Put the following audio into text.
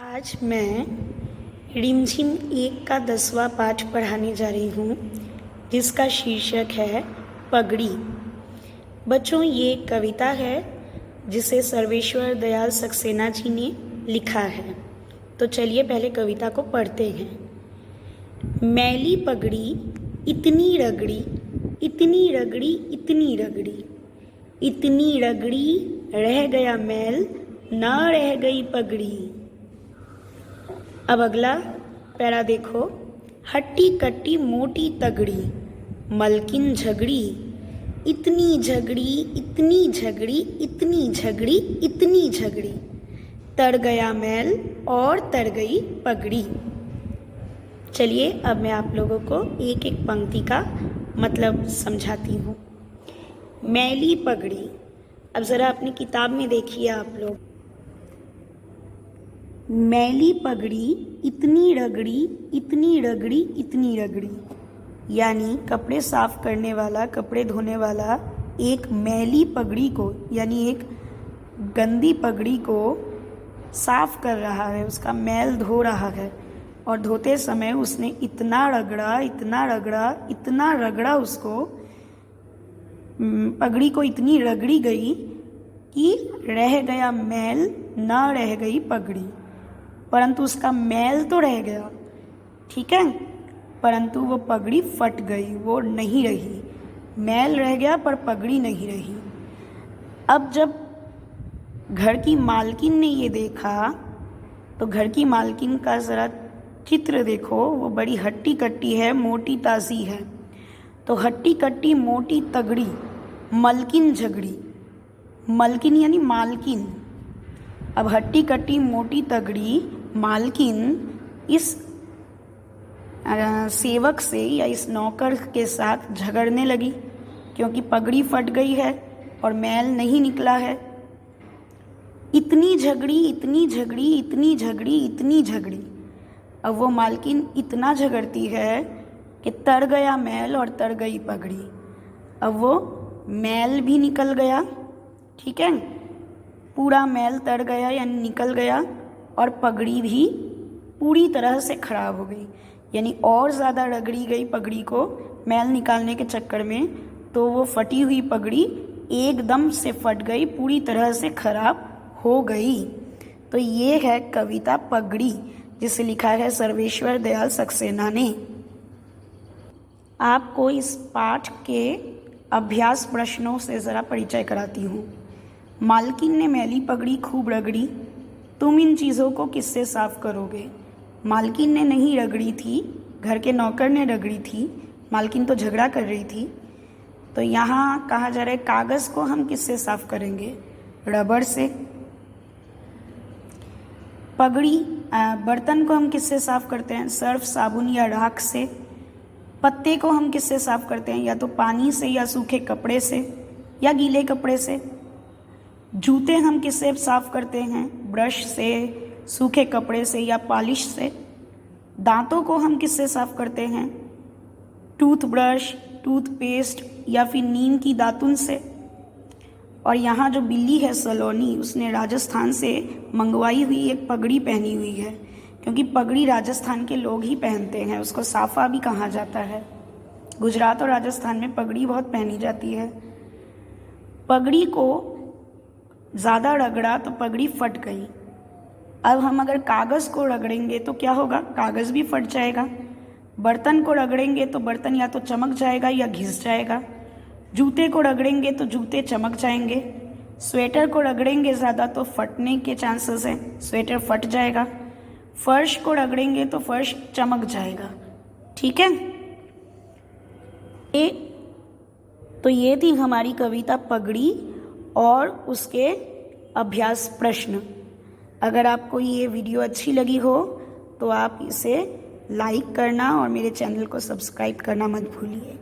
आज मैं रिमझिम 1 का 10वां पाठ पढ़ाने जा रही हूँ, जिसका शीर्षक है पगड़ी। बच्चों, ये एक कविता है जिसे सर्वेश्वर दयाल सक्सेना जी ने लिखा है। तो चलिए पहले कविता को पढ़ते हैं। मैली पगड़ी इतनी रगड़ी, इतनी रगड़ी, इतनी रगड़ी, इतनी रगड़ी, रह गया मैल, ना रह गई पगड़ी। अब अगला पैरा देखो। हट्टी कट्टी मोटी तगड़ी, मलकिन झगड़ी, इतनी झगड़ी, इतनी झगड़ी, इतनी झगड़ी, इतनी झगड़ी, तर गया मैल और तर गई पगड़ी। चलिए अब मैं आप लोगों को एक एक पंक्ति का मतलब समझाती हूँ। मैली पगड़ी, अब ज़रा अपनी किताब में देखिए आप लोग। मैली पगड़ी इतनी रगड़ी, इतनी रगड़ी, इतनी रगड़ी, यानी कपड़े साफ करने वाला, कपड़े धोने वाला एक मैली पगड़ी को, यानी एक गंदी पगड़ी को साफ कर रहा है, उसका मैल धो रहा है। और धोते समय उसने इतना रगड़ा, इतना रगड़ा, इतना रगड़ा, उसको पगड़ी को इतनी रगड़ी गई कि रह गया मैल, ना रह गई पगड़ी। परंतु उसका मैल तो रह गया, ठीक है, परंतु वो पगड़ी फट गई, वो नहीं रही। मैल रह गया पर पगड़ी नहीं रही। अब जब घर की मालकिन ने ये देखा तो घर की मालकिन का ज़रा चित्र देखो, वो बड़ी हट्टी कट्टी है, मोटी ताज़ी है। तो हट्टी कट्टी मोटी तगड़ी, मलकिन झगड़ी, मलकिन यानी मालकिन। अब हट्टी कट्टी मोटी तगड़ी मालकिन इस सेवक से या इस नौकर के साथ झगड़ने लगी, क्योंकि पगड़ी फट गई है और मैल नहीं निकला है। इतनी झगड़ी, इतनी झगड़ी, इतनी झगड़ी, इतनी झगड़ी। अब वो मालकिन इतना झगड़ती है कि तर गया मैल और तर गई पगड़ी। अब वो मैल भी निकल गया, ठीक है, पूरा मैल तर गया यानी निकल गया, और पगड़ी भी पूरी तरह से खराब हो गई, यानी और ज़्यादा रगड़ी गई पगड़ी को मैल निकालने के चक्कर में। तो वो फटी हुई पगड़ी एकदम से फट गई, पूरी तरह से खराब हो गई। तो ये है कविता पगड़ी, जिसे लिखा है सर्वेश्वर दयाल सक्सेना ने। आपको इस पाठ के अभ्यास प्रश्नों से ज़रा परिचय कराती हूँ। मालकिन ने मैली पगड़ी खूब रगड़ी, तुम इन चीज़ों को किससे साफ करोगे? मालकिन ने नहीं रगड़ी थी, घर के नौकर ने रगड़ी थी, मालकिन तो झगड़ा कर रही थी। तो यहाँ कहा जा रहा है कागज़ को हम किससे साफ करेंगे? रबड़ से। पगड़ी बर्तन को हम किससे साफ करते हैं? सर्फ, साबुन या राख से। पत्ते को हम किससे साफ करते हैं? या तो पानी से, या सूखे कपड़े से, या गीले कपड़े से। जूते हम किससे साफ करते हैं? ब्रश से, सूखे कपड़े से, या पॉलिश से। दांतों को हम किससे साफ करते हैं? टूथब्रश, टूथपेस्ट, या फिर नीम की दातुन से। और यहाँ जो बिल्ली है सलोनी, उसने राजस्थान से मंगवाई हुई एक पगड़ी पहनी हुई है, क्योंकि पगड़ी राजस्थान के लोग ही पहनते हैं, उसको साफा भी कहा जाता है। गुजरात और राजस्थान में पगड़ी बहुत पहनी जाती है। पगड़ी को ज़्यादा रगड़ा तो पगड़ी फट गई। अब हम अगर कागज़ को रगड़ेंगे तो क्या होगा? कागज़ भी फट जाएगा। बर्तन को रगड़ेंगे तो बर्तन या तो चमक जाएगा या घिस जाएगा। जूते को रगड़ेंगे तो जूते चमक जाएंगे। स्वेटर को रगड़ेंगे ज़्यादा तो फटने के चांसेस हैं, स्वेटर फट जाएगा। फर्श को रगड़ेंगे तो फर्श चमक जाएगा, ठीक है। ये थी हमारी कविता पगड़ी और उसके अभ्यास प्रश्न। अगर आपको ये वीडियो अच्छी लगी हो तो आप इसे लाइक करना और मेरे चैनल को सब्सक्राइब करना मत भूलिए।